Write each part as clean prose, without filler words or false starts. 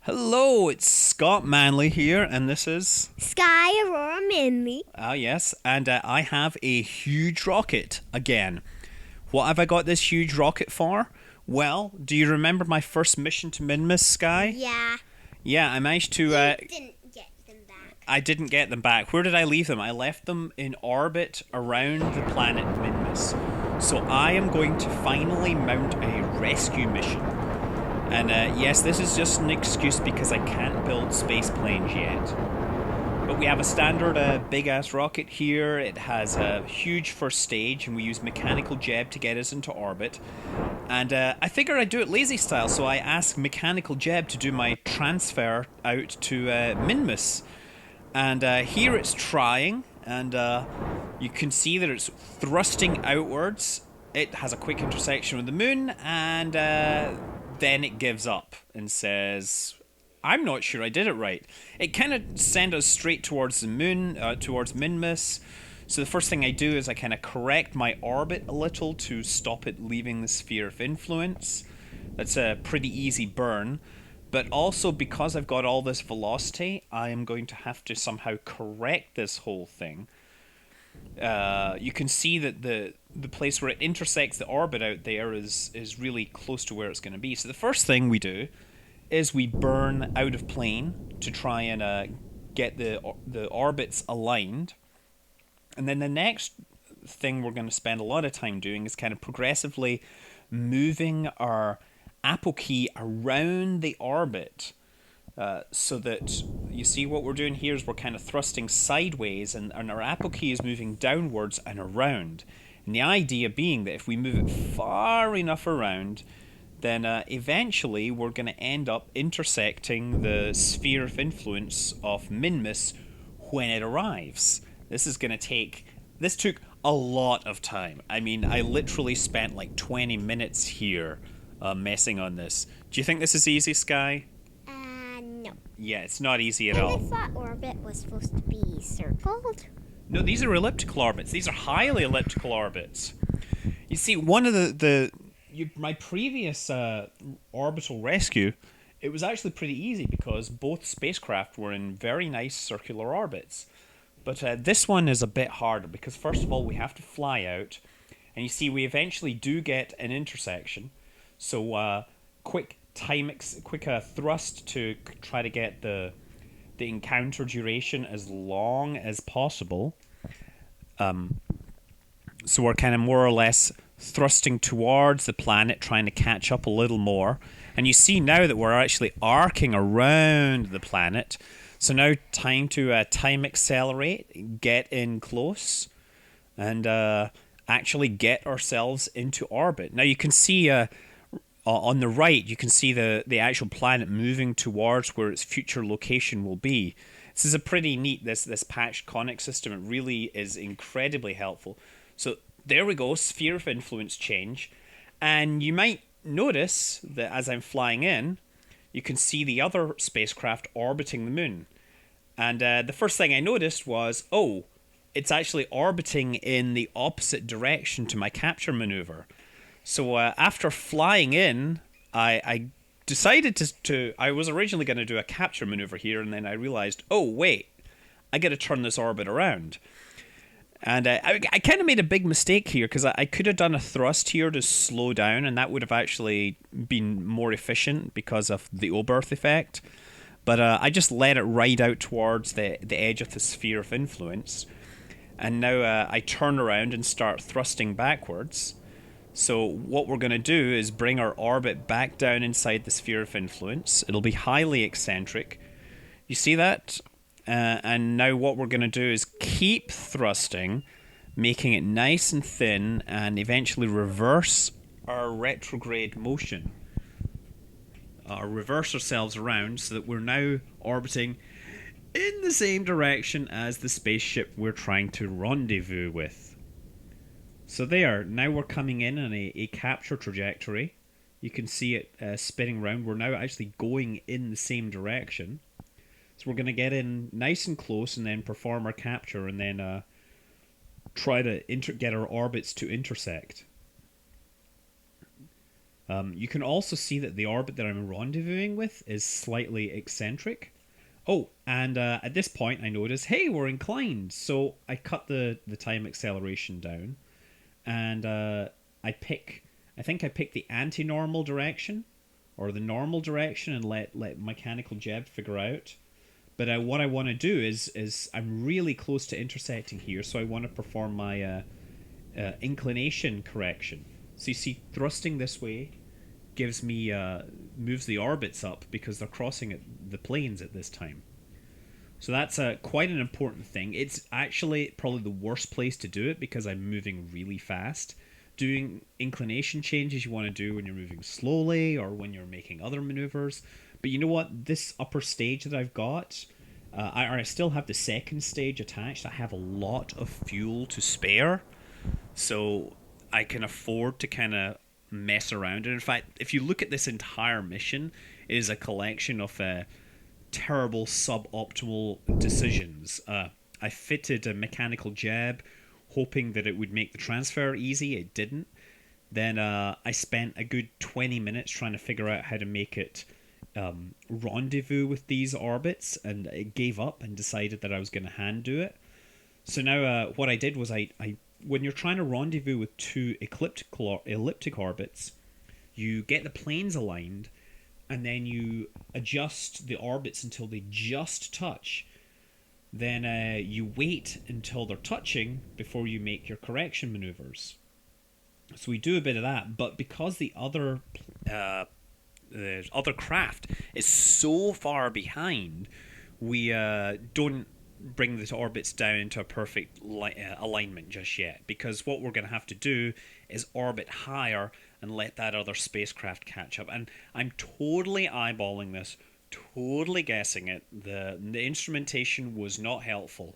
Hello, it's Scott Manley here, and this is. Sky Aurora Minley. Yes, and I have a huge rocket again. What have I got this huge rocket for? Well, do you remember my first mission to Minmus, Sky? Yeah. Yeah, I managed to. You didn't get them back. I didn't get them back. Where did I leave them? I left them in orbit around the planet Minmus. So I am going to finally mount a rescue mission. And yes, this is just an excuse because I can't build space planes yet. But we have a standard big ass rocket here. It has a huge first stage, and we use mechanical jeb to get us into orbit. And I figured I'd do it lazy style, so I asked mechanical jeb to do my transfer out to Minmus. And here it's trying, and you can see that it's thrusting outwards. It has a quick intersection with the moon, and then it gives up and says, I'm not sure I did it right. It kind of sent us straight towards the moon, towards Minmus. So the first thing I do is I kind of correct my orbit a little to stop it leaving the sphere of influence. That's a pretty easy burn. But also because I've got all this velocity, I am going to have to somehow correct this whole thing. You can see that the place where it intersects the orbit out there is really close to where it's going to be. So the first thing we do is we burn out of plane to try and get the orbits aligned. And then the next thing we're going to spend a lot of time doing is kind of progressively moving our Apple key around the orbit. So that you see what we're doing here is we're kind of thrusting sideways, and our Apple key is moving downwards and around. And the idea being that if we move it far enough around, then eventually we're going to end up intersecting the sphere of influence of Minmus when it arrives. This took a lot of time. I mean, I literally spent like 20 minutes here messing on this. Do you think this is easy, Sky? No. Yeah, it's not easy at I all. thought orbit was supposed to be circled. No, these are elliptical orbits. These are highly elliptical orbits. You see, one of my previous orbital rescue, it was actually pretty easy because both spacecraft were in very nice circular orbits. But this one is a bit harder because first of all we have to fly out, and you see we eventually do get an intersection. So quick thrust to try to get the encounter duration as long as possible. So we're kind of more or less thrusting towards the planet, trying to catch up a little more. And you see now that we're actually arcing around the planet. So now time to time accelerate, get in close, and actually get ourselves into orbit. Now you can see on the right, you can see the actual planet moving towards where its future location will be. This is a pretty neat, this patched conic system. It really is incredibly helpful. So there we go, sphere of influence change. And you might notice that as I'm flying in, you can see the other spacecraft orbiting the moon. And the first thing I noticed was, it's actually orbiting in the opposite direction to my capture maneuver. So after flying in, I decided I was originally going to do a capture maneuver here, and then I realized, wait, I got to turn this orbit around. And I kind of made a big mistake here because I could have done a thrust here to slow down, and that would have actually been more efficient because of the Oberth effect. But I just let it ride out towards the edge of the sphere of influence. And now I turn around and start thrusting backwards. So what we're going to do is bring our orbit back down inside the sphere of influence. It'll be highly eccentric. You see that? And now what we're going to do is keep thrusting, making it nice and thin, and eventually reverse our retrograde motion. Reverse ourselves around so that we're now orbiting in the same direction as the spaceship we're trying to rendezvous with. So there, now we're coming in on a capture trajectory. You can see it spinning around. We're now actually going in the same direction. So we're going to get in nice and close and then perform our capture and then try to get our orbits to intersect. You can also see that the orbit that I'm rendezvousing with is slightly eccentric. Oh, and at this point I notice, hey, we're inclined. So I cut the time acceleration down, and I think I pick the anti-normal direction, or the normal direction, and let mechanical Jeb figure out. But what I want to do is I'm really close to intersecting here, so I want to perform my inclination correction. So you see, thrusting this way gives me moves the orbits up because they're crossing the planes at this time. So that's quite an important thing. It's actually probably the worst place to do it because I'm moving really fast. Doing inclination changes you want to do when you're moving slowly or when you're making other maneuvers. But you know what? This upper stage that I've got, I still have the second stage attached. I have a lot of fuel to spare. So I can afford to kind of mess around. And in fact, if you look at this entire mission, it is a collection of terrible suboptimal decisions. I fitted a mechanical jab, hoping that it would make the transfer easy. It didn't. Then I spent a good 20 minutes trying to figure out how to make it rendezvous with these orbits, and it gave up and decided that I was going to hand do it. So now what I did was I when you're trying to rendezvous with two elliptic orbits, you get the planes aligned, and then you adjust the orbits until they just touch. Then you wait until they're touching before you make your correction maneuvers. So we do a bit of that, but because the other craft is so far behind, we don't bring the orbits down into a perfect alignment just yet, because what we're going to have to do is orbit higher and let that other spacecraft catch up. And I'm totally eyeballing this, totally guessing it. The instrumentation was not helpful.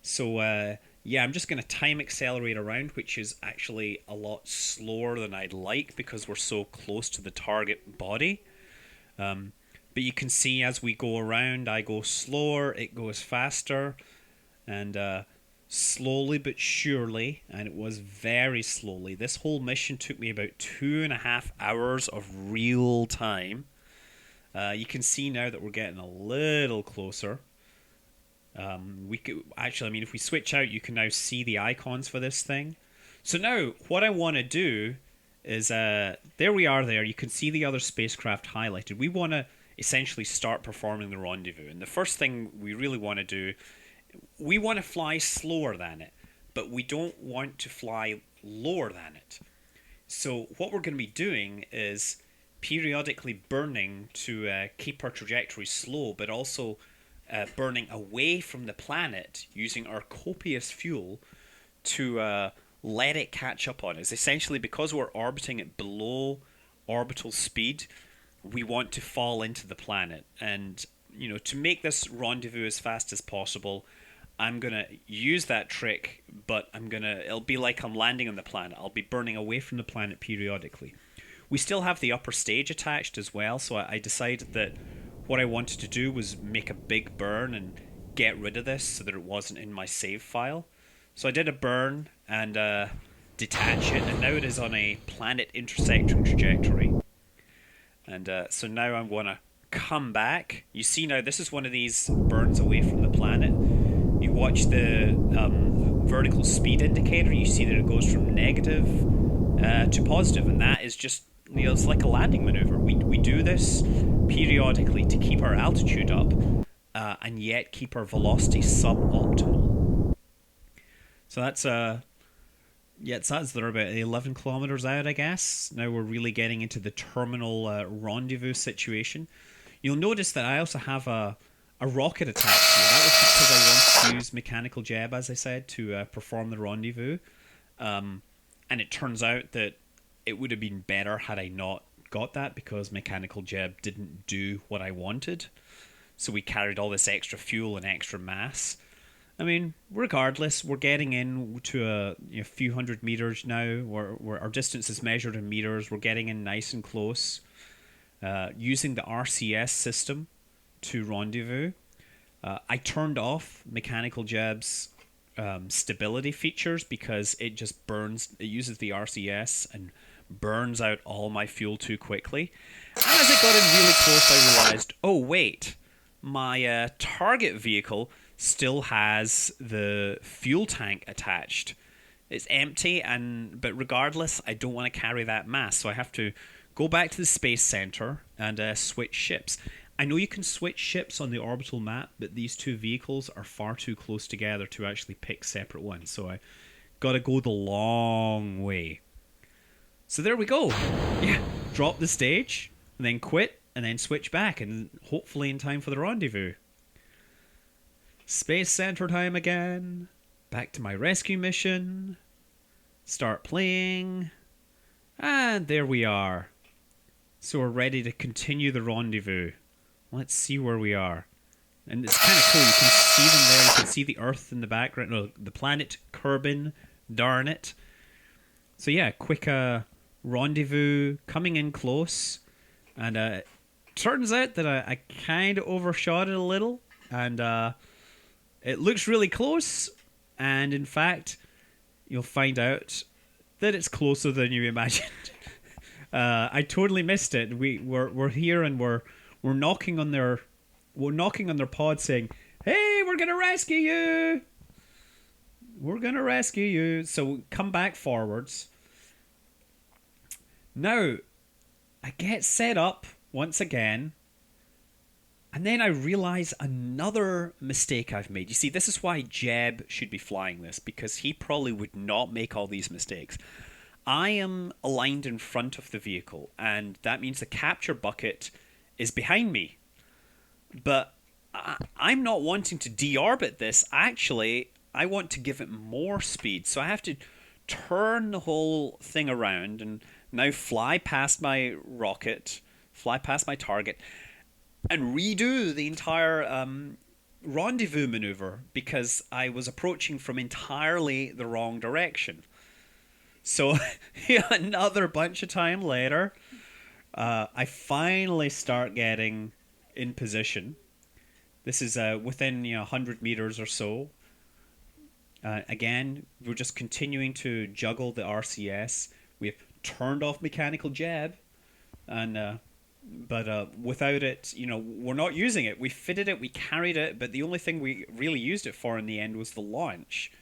So yeah, I'm just going to time accelerate around, which is actually a lot slower than I'd like because we're so close to the target body. But you can see as we go around, I go slower, it goes faster, and slowly but surely, and it was very slowly. This whole mission took me about 2.5 hours of real time. You can see now that we're getting a little closer. We could actually, I mean, if we switch out, you can now see the icons for this thing. So now, what I want to do is, there we are. There, you can see the other spacecraft highlighted. We want to essentially start performing the rendezvous, and the first thing we really want to do, we want to fly slower than it, but we don't want to fly lower than it. So what we're going to be doing is periodically burning to keep our trajectory slow, but also burning away from the planet using our copious fuel to let it catch up on us. Essentially, because we're orbiting at below orbital speed, we want to fall into the planet. And, you know, to make this rendezvous as fast as possible, I'm going to use that trick, but it'll be like I'm landing on the planet. I'll be burning away from the planet periodically. We still have the upper stage attached as well, so I decided that what I wanted to do was make a big burn and get rid of this so that it wasn't in my save file. So I did a burn and detach it, and now it is on a planet intersecting trajectory. And so now I'm going to come back. You see now, this is one of these burns away from the planet. You watch the vertical speed indicator, you see that it goes from negative to positive, and that is just, you know, it's like a landing maneuver. We do this periodically to keep our altitude up and yet keep our velocity suboptimal. So that's they're about 11 kilometers out, I guess. Now we're really getting into the terminal rendezvous situation. You'll notice that I also have a rocket attached here. That was because I wanted to use mechanical jab, as I said, to perform the rendezvous. And it turns out that it would have been better had I not got that, because mechanical jab didn't do what I wanted. So we carried all this extra fuel and extra mass. I mean, regardless, we're getting in to a few hundred meters now. Where our distance is measured in meters. We're getting in nice and close. Using the RCS system to rendezvous. I turned off mechanical jab's stability features because it just burns. It uses the RCS and burns out all my fuel too quickly. And as it got in really close, I realized, oh wait, my target vehicle still has the fuel tank attached. It's empty, but regardless, I don't want to carry that mass, so I have to go back to the space center and switch ships. I know you can switch ships on the orbital map, but these two vehicles are far too close together to actually pick separate ones, so I gotta go the long way. So there we go. Yeah, drop the stage, and then quit, and then switch back, and hopefully in time for the rendezvous. Space Center time again. Back to my rescue mission. Start playing. And there we are. So we're ready to continue the rendezvous. Let's see where we are. And it's kind of cool. You can see them there. You can see the Earth in the background. No, the planet Kerbal. Darn it. So yeah, quick rendezvous coming in close. And turns out that I kind of overshot it a little. And it looks really close. And in fact, you'll find out that it's closer than you imagined. I totally missed it. We're here and we're knocking on their pod saying, "Hey, we're gonna rescue you. We're gonna rescue you." So come back forwards. Now, I get set up once again, and then I realize another mistake I've made. You see, this is why Jeb should be flying this, because he probably would not make all these mistakes. I am aligned in front of the vehicle, and that means the capture bucket is behind me. But I'm not wanting to deorbit this. Actually, I want to give it more speed, so I have to turn the whole thing around and now fly past my rocket, fly past my target, and redo the entire rendezvous maneuver because I was approaching from entirely the wrong direction. So another bunch of time later, I finally start getting in position. This is within 100 meters or so. Again, we're just continuing to juggle the RCS. We've turned off mechanical jab, and but without it, we're not using it. We fitted it, we carried it, but the only thing we really used it for in the end was the launch.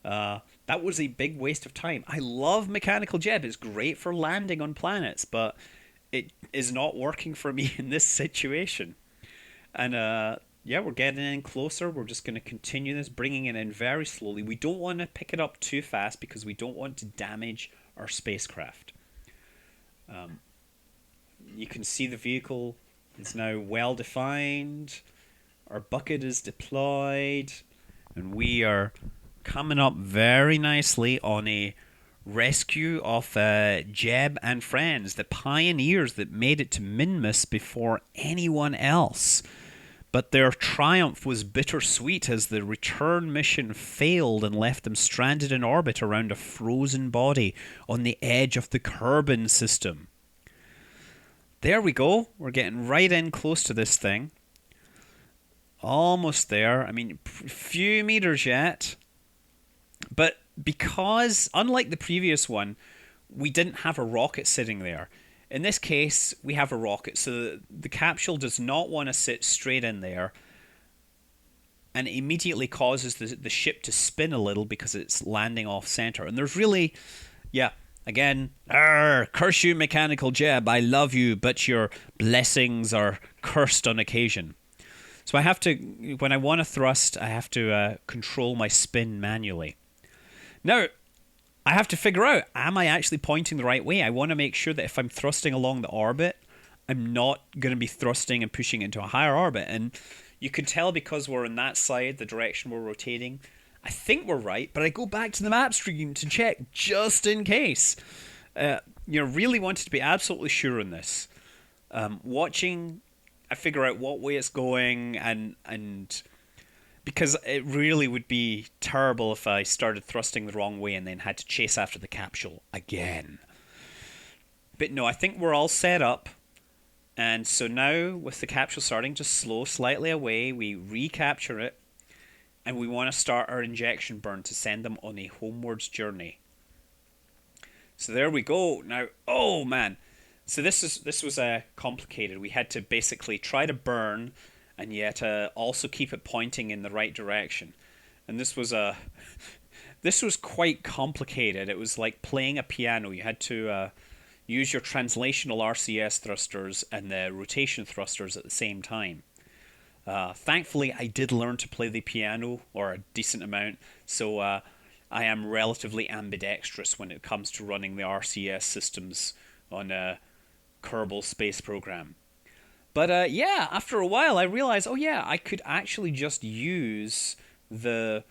That was a big waste of time. I love mechanical jab. It's great for landing on planets, but it is not working for me in this situation. And yeah, we're getting in closer. We're just going to continue this, bringing it in very slowly. We don't want to pick it up too fast because we don't want to damage our spacecraft. You can see the vehicle is now well defined. Our bucket is deployed, and we are coming up very nicely on a rescue of Jeb and friends, the pioneers that made it to Minmus before anyone else. But their triumph was bittersweet as the return mission failed and left them stranded in orbit around a frozen body on the edge of the Kerbal system. There we go. We're getting right in close to this thing. Almost there. I mean, few meters yet. But because, unlike the previous one, we didn't have a rocket sitting there. In this case, we have a rocket, so the capsule does not want to sit straight in there, and it immediately causes the ship to spin a little because it's landing off center. And there's really, again, curse you, mechanical jab, I love you, but your blessings are cursed on occasion. So I have to, when I want to thrust, I have to control my spin manually. Now, I have to figure out, am I actually pointing the right way? I want to make sure that if I'm thrusting along the orbit, I'm not going to be thrusting and pushing into a higher orbit. And you can tell because we're on that side, the direction we're rotating, I think we're right, but I go back to the map screen to check just in case. Really wanted to be absolutely sure on this. Watching, I figure out what way it's going and because it really would be terrible if I started thrusting the wrong way and then had to chase after the capsule again. But no, I think we're all set up. And so now, with the capsule starting to slow slightly away, we recapture it. And we want to start our injection burn to send them on a homewards journey. So there we go. Now, oh man. So this was complicated. We had to basically try to burn, and yet also keep it pointing in the right direction. And this was quite complicated. It was like playing a piano. You had to use your translational RCS thrusters and the rotation thrusters at the same time. Thankfully, I did learn to play the piano, or a decent amount, so I am relatively ambidextrous when it comes to running the RCS systems on a Kerbal space program. But yeah, after a while, I realized, oh yeah, I could actually just use the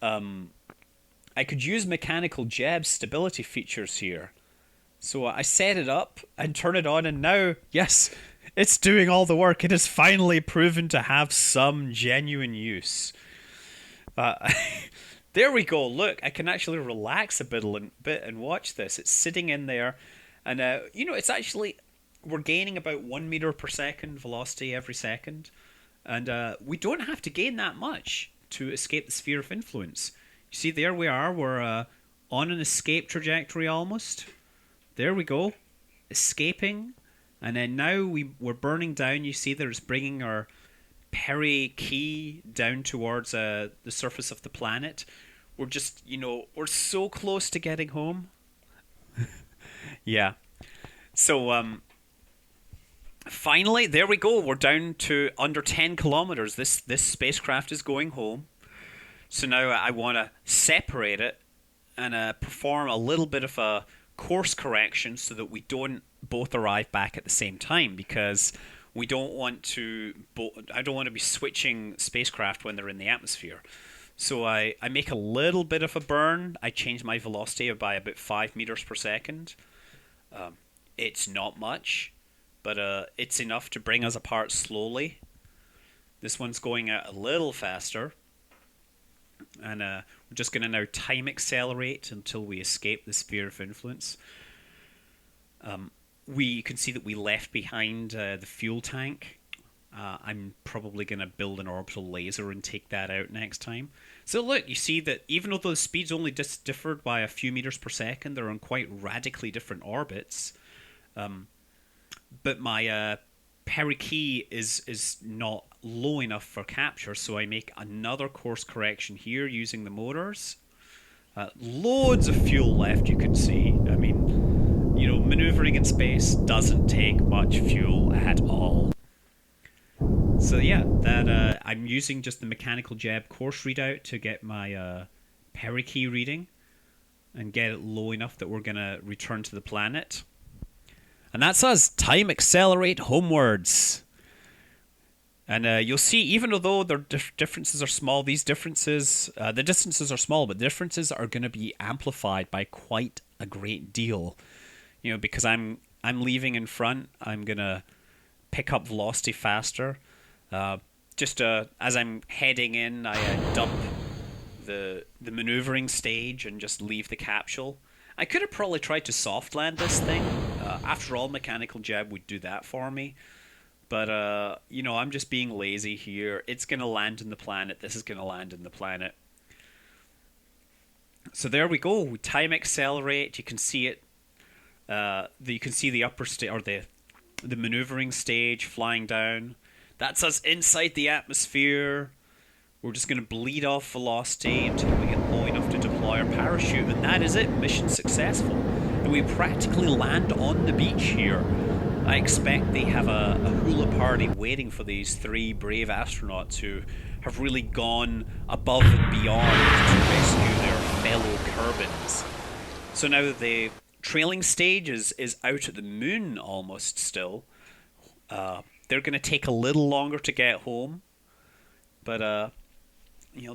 I could use mechanical jab stability features here. So I set it up and turn it on, and now, yes, it's doing all the work. It has finally proven to have some genuine use. There we go. Look, I can actually relax a bit and watch this. It's sitting in there, and it's actually, we're gaining about 1 meter per second velocity every second, and we don't have to gain that much to escape the sphere of influence. You see, there we are. We're on an escape trajectory almost. There we go, escaping, and then now we're burning down. You see, there's bringing our makign down towards the surface of the planet. We're just, we're so close to getting home. Yeah. So finally, there we go. We're down to under 10 kilometers. This spacecraft is going home. So now I want to separate it and perform a little bit of a course correction so that we don't both arrive back at the same time, because we don't want to I don't want to be switching spacecraft when they're in the atmosphere. So I make a little bit of a burn. I change my velocity by about 5 meters per second. It's not much, but it's enough to bring us apart slowly. This one's going out a little faster. And we're just going to now time accelerate until we escape the sphere of influence. You can see that we left behind the fuel tank. I'm probably going to build an orbital laser and take that out next time. So look, you see that even though the speeds only differed by a few meters per second, they're on quite radically different orbits. But my makign is not low enough for capture, so I make another course correction here using the motors. Loads of fuel left, you can see. I mean, maneuvering in space doesn't take much fuel at all. So yeah, that I'm using just the mechanical jab course readout to get my makign reading and get it low enough that we're going to return to the planet. And that's us. Time accelerate homewards. And you'll see, even though their differences are small, these differences, the distances are small, but differences are going to be amplified by quite a great deal. Because I'm leaving in front, I'm going to pick up velocity faster. Just as I'm heading in, I dump the maneuvering stage and just leave the capsule. I could have probably tried to soft land this thing. After all, mechanical jab would do that for me. But, I'm just being lazy here. It's going to land in the planet. This is going to land in the planet. So there we go. We time accelerate. You can see it. You can see the upper stage, or the maneuvering stage flying down. That's us inside the atmosphere. We're just going to bleed off velocity until we get low enough to deploy our parachute. And that is it. Mission successful. And we practically land on the beach here. I expect they have a hula party waiting for these 3 brave astronauts who have really gone above and beyond to rescue their fellow Kerbals. So now the trailing stage is out at the moon almost still. They're going to take a little longer to get home. But,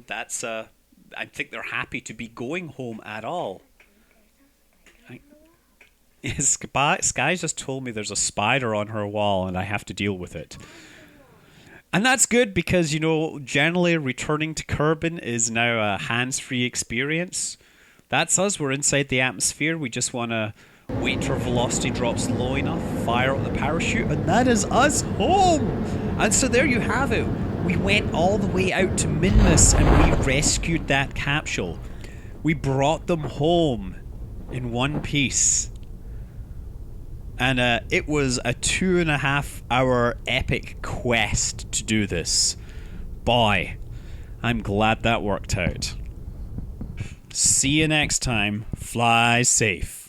that's... I think they're happy to be going home at all. Sky just told me there's a spider on her wall and I have to deal with it. And that's good because, generally returning to Kerbin is now a hands-free experience. That's us. We're inside the atmosphere. We just want to wait till velocity drops low enough, fire up the parachute, and that is us home. And so there you have it. We went all the way out to Minmus and we rescued that capsule. We brought them home in one piece. And it was a 2.5 hour epic quest to do this. Boy, I'm glad that worked out. See you next time. Fly safe.